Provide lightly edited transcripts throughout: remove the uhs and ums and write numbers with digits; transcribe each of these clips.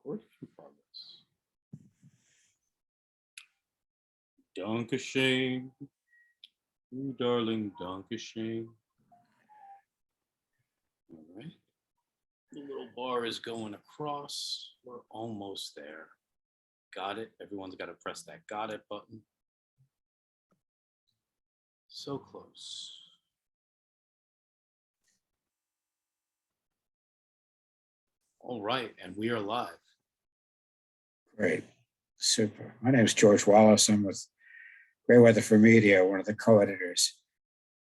Recording in progress. Dankeschön, you darling, Dankeschön. All right. The little bar is going across. We're almost there. Got it. Everyone's got to press that got it button. So close. All right, and we are live. Great, super. My name is George Wallace. I'm with Grey Weather for Media, one of the co-editors,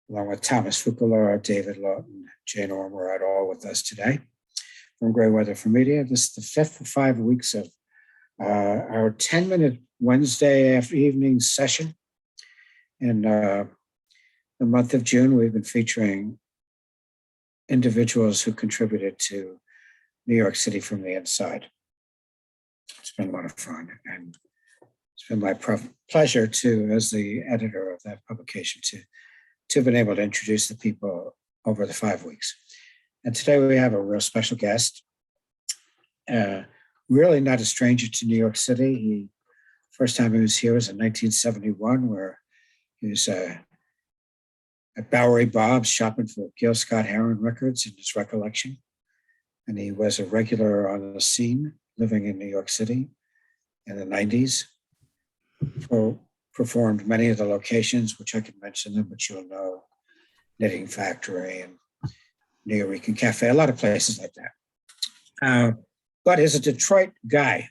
along with Thomas Fukulara, David Lawton, Jane Ormerod, all with us today from Grey Weather for Media. This is the fifth of 5 weeks of our 10-minute Wednesday after evening session. In the month of June, we've been featuring individuals who contributed to New York City from the inside. It's been a lot of fun, and it's been my pleasure to, as the editor of that publication, to have been able to introduce the people over the 5 weeks. And today we have a real special guest, really not a stranger to New York City. First time he was here was in 1971, where he was at Bowery Bob's shopping for Gil Scott-Heron records in his recollection. And he was a regular on the scene, living in New York City in the 90s. Performed many of the locations, which I can mention them, but you'll know, Knitting Factory and New Rican Cafe, a lot of places like that. But is a Detroit guy,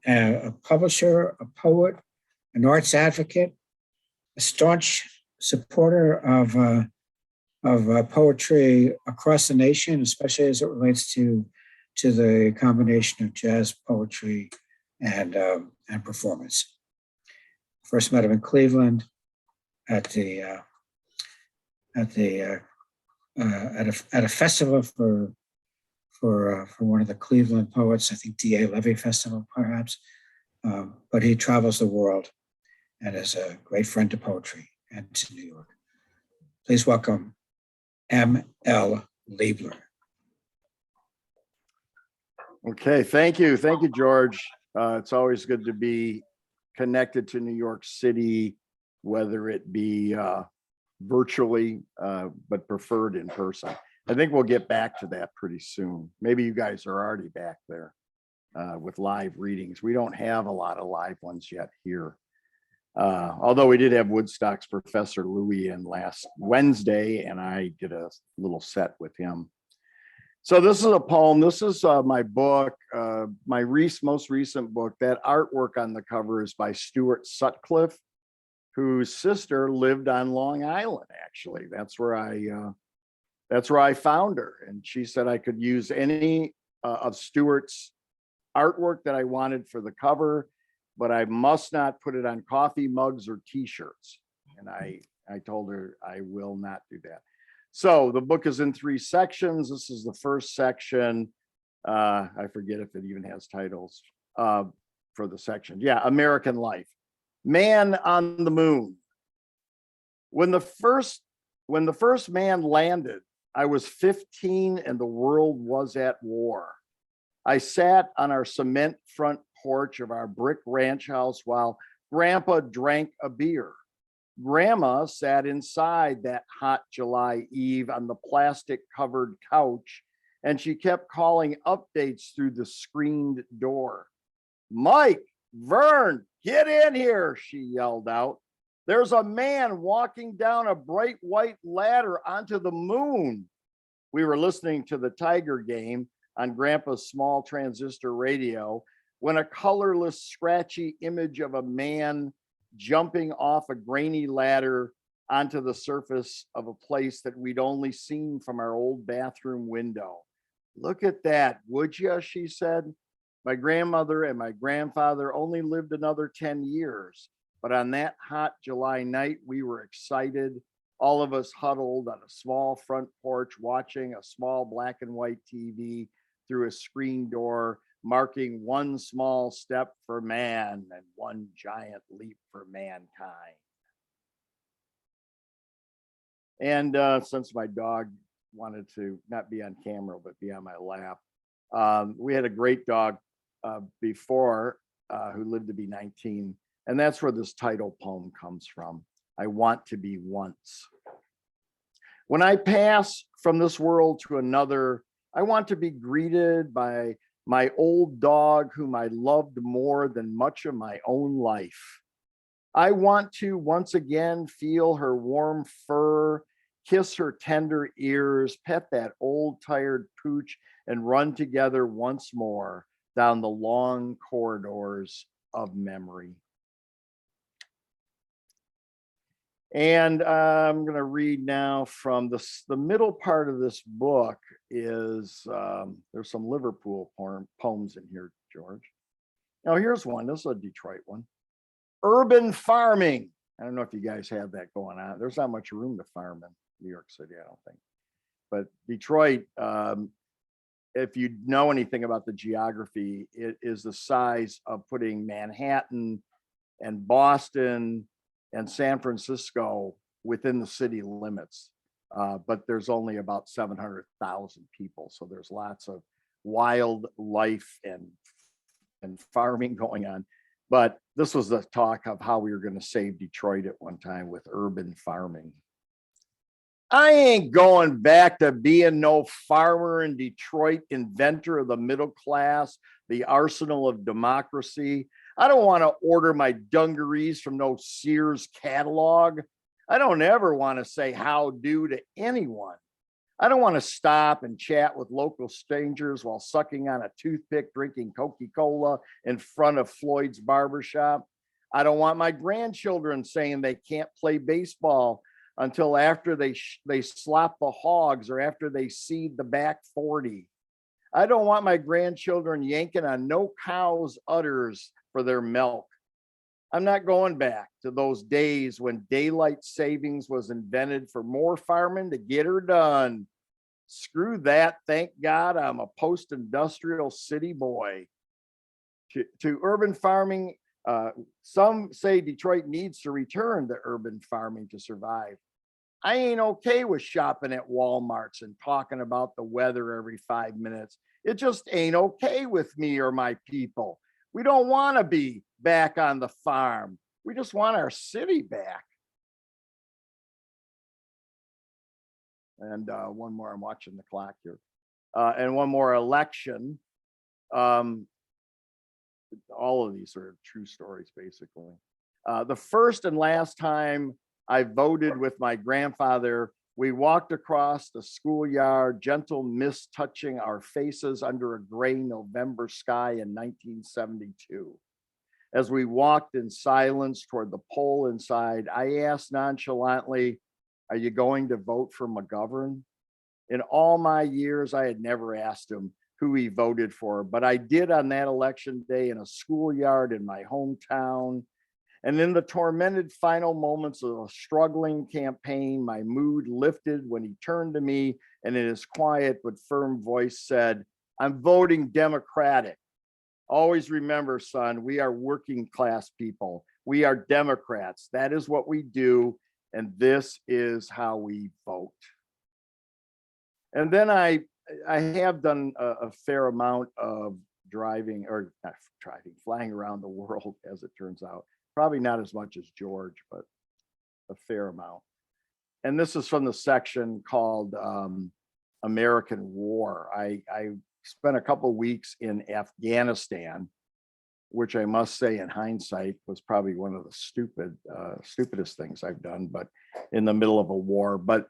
a publisher, a poet, an arts advocate, a staunch supporter of poetry across the nation, especially as it relates to the combination of jazz, poetry, and performance. First met him in Cleveland at a festival for one of the Cleveland poets, I think D.A. Levy Festival, perhaps. But he travels the world and is a great friend to poetry and to New York. Please welcome ML Liebler. Okay, thank you, George. It's always good to be connected to New York City, whether it be virtually, but preferred in person. I think we'll get back to that pretty soon. Maybe you guys are already back there with live readings. We don't have a lot of live ones yet here. Although we did have Woodstock's Professor Louis in last Wednesday, and I did a little set with him. So this is a poem. This is my book, my most recent book. That artwork on the cover is by Stuart Sutcliffe, whose sister lived on Long Island. Actually, that's where I found her, and she said I could use any of Stuart's artwork that I wanted for the cover, but I must not put it on coffee mugs or T-shirts. And I told her I will not do that. So the book is in 3 sections. This is the first section. I forget if it even has titles for the section. Yeah, American Life. Man on the Moon. When the first man landed, I was 15 and the world was at war. I sat on our cement front porch of our brick ranch house while Grandpa drank a beer. Grandma sat inside that hot July eve on the plastic covered couch, and she kept calling updates through the screened door. Mike, Vern, get in here, she yelled out. There's a man walking down a bright white ladder onto the moon. We were listening to the Tiger game on Grandpa's small transistor radio when a colorless, scratchy image of a man jumping off a grainy ladder onto the surface of a place that we'd only seen from our old bathroom window. Look at that, would you? She said. My grandmother and my grandfather only lived another 10 years, but on that hot July night, we were excited. All of us huddled on a small front porch, watching a small black and white TV through a screen door, marking one small step for man and one giant leap for mankind. And since my dog wanted to not be on camera, but be on my lap, we had a great dog before, who lived to be 19. And that's where this title poem comes from. I want to be once. When I pass from this world to another, I want to be greeted by my old dog whom I loved more than much of my own life. I want to once again feel her warm fur, kiss her tender ears, pet that old tired pooch, and run together once more down the long corridors of memory. And I'm going to read now from the middle part of this book is, there's some Liverpool poems in here, George. Now here's one, this is a Detroit one. Urban farming. I don't know if you guys have that going on. There's not much room to farm in New York City, I don't think. But Detroit, if you know anything about the geography, it is the size of putting Manhattan and Boston and San Francisco within the city limits. But there's only about 700,000 people. So there's lots of wildlife and farming going on. But this was the talk of how we were going to save Detroit at one time with urban farming. I ain't going back to being no farmer in Detroit, inventor of the middle class, the arsenal of democracy. I don't want to order my dungarees from no Sears catalog. I don't ever want to say how do to anyone. I don't want to stop and chat with local strangers while sucking on a toothpick, drinking Coca-Cola in front of Floyd's barbershop. I don't want my grandchildren saying they can't play baseball until after they slop the hogs or after they seed the back 40. I don't want my grandchildren yanking on no cow's udders for their milk. I'm not going back to those days when daylight savings was invented for more farming to get her done. Screw that. Thank God I'm a post-industrial city boy. To urban farming, some say Detroit needs to return to urban farming to survive. I ain't okay with shopping at Walmarts and talking about the weather every 5 minutes. It just ain't okay with me or my people. We don't want to be back on the farm. We just want our city back. And one more, I'm watching the clock here. And one more election. All of these are true stories, basically. The first and last time I voted with my grandfather, we walked across the schoolyard, gentle mist touching our faces under a gray November sky in 1972. As we walked in silence toward the poll inside, I asked nonchalantly, "Are you going to vote for McGovern?" In all my years, I had never asked him who he voted for, but I did on that election day in a schoolyard in my hometown. And in the tormented final moments of a struggling campaign, my mood lifted when he turned to me and in his quiet but firm voice said, "I'm voting Democratic. Always remember, son, we are working class people. We are Democrats. That is what we do. And this is how we vote." And then I have done a fair amount of driving, or not driving, flying around the world, as it turns out. Probably not as much as George, but a fair amount. And this is from the section called American War. I spent a couple of weeks in Afghanistan, which I must say in hindsight was probably one of the stupidest things I've done, but in the middle of a war. But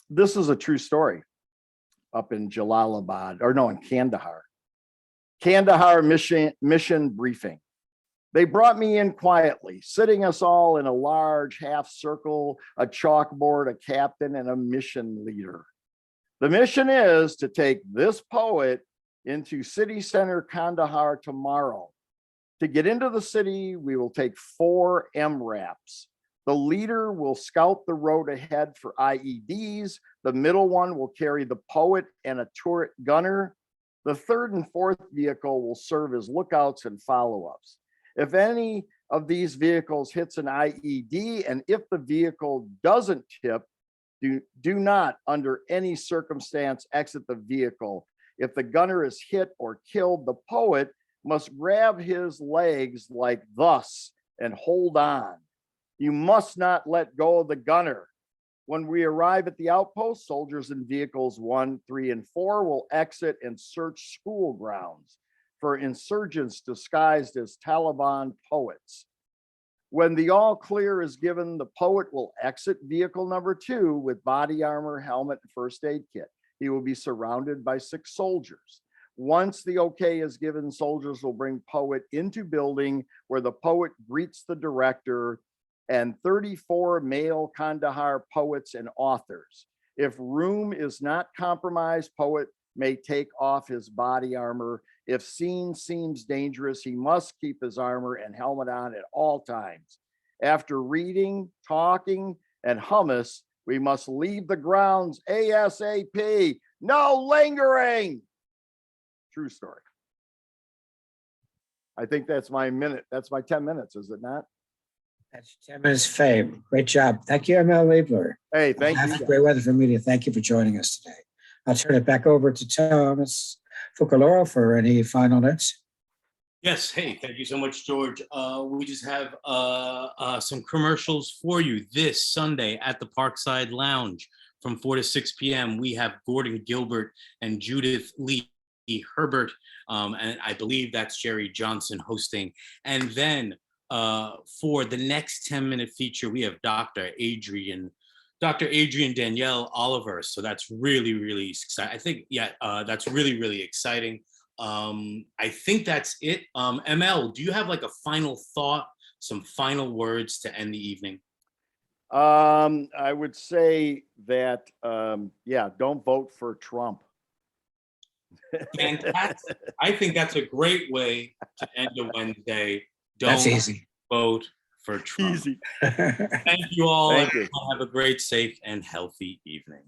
this is a true story up in Jalalabad, or no, in Kandahar. Kandahar mission briefing. They brought me in quietly, sitting us all in a large half circle, a chalkboard, a captain, and a mission leader. The mission is to take this poet into city center Kandahar tomorrow. To get into the city, we will take 4 MRAPs. The leader will scout the road ahead for IEDs. The middle one will carry the poet and a turret gunner. The third and fourth vehicle will serve as lookouts and follow-ups. If any of these vehicles hits an IED, and if the vehicle doesn't tip, do not under any circumstance exit the vehicle. If the gunner is hit or killed, the poet must grab his legs like thus and hold on. You must not let go of the gunner. When we arrive at the outpost, soldiers in vehicles 1, 3, and 4 will exit and search school grounds for insurgents disguised as Taliban poets. When the all clear is given, the poet will exit vehicle number 2 with body armor, helmet, and first aid kit. He will be surrounded by 6 soldiers. Once the okay is given, soldiers will bring poet into building where the poet greets the director and 34 male Kandahar poets and authors. If room is not compromised, poet may take off his body armor. If scene seems dangerous, he must keep his armor and helmet on at all times. After reading, talking, and hummus, we must leave the grounds ASAP. No lingering. True story. I think that's my minute. That's my 10 minutes, is it not? That's 10 minutes fame. Great job. Thank you, ML Liebler. Hey, thank you. Great weather for media. Thank you for joining us today. I'll turn it back over to Thomas Fucaloro for any final notes. Yes. Hey, thank you so much, George. We just have some commercials for you this Sunday at the Parkside Lounge from 4 to 6 p.m. We have Gordon Gilbert and Judith Lee Herbert, and I believe that's Jerry Johnson hosting. And then for the next 10-minute feature, we have Dr. Adrian Danielle Oliver. So that's really, really exciting. I think, that's really, really exciting. I think that's it. ML, do you have like a final thought, some final words to end the evening? I would say that, don't vote for Trump. Fantastic. I think that's a great way to end a Wednesday. That's Don't easy. vote for Trump. Easy. Thank you all. Thank you. Have a great, safe, and healthy evening.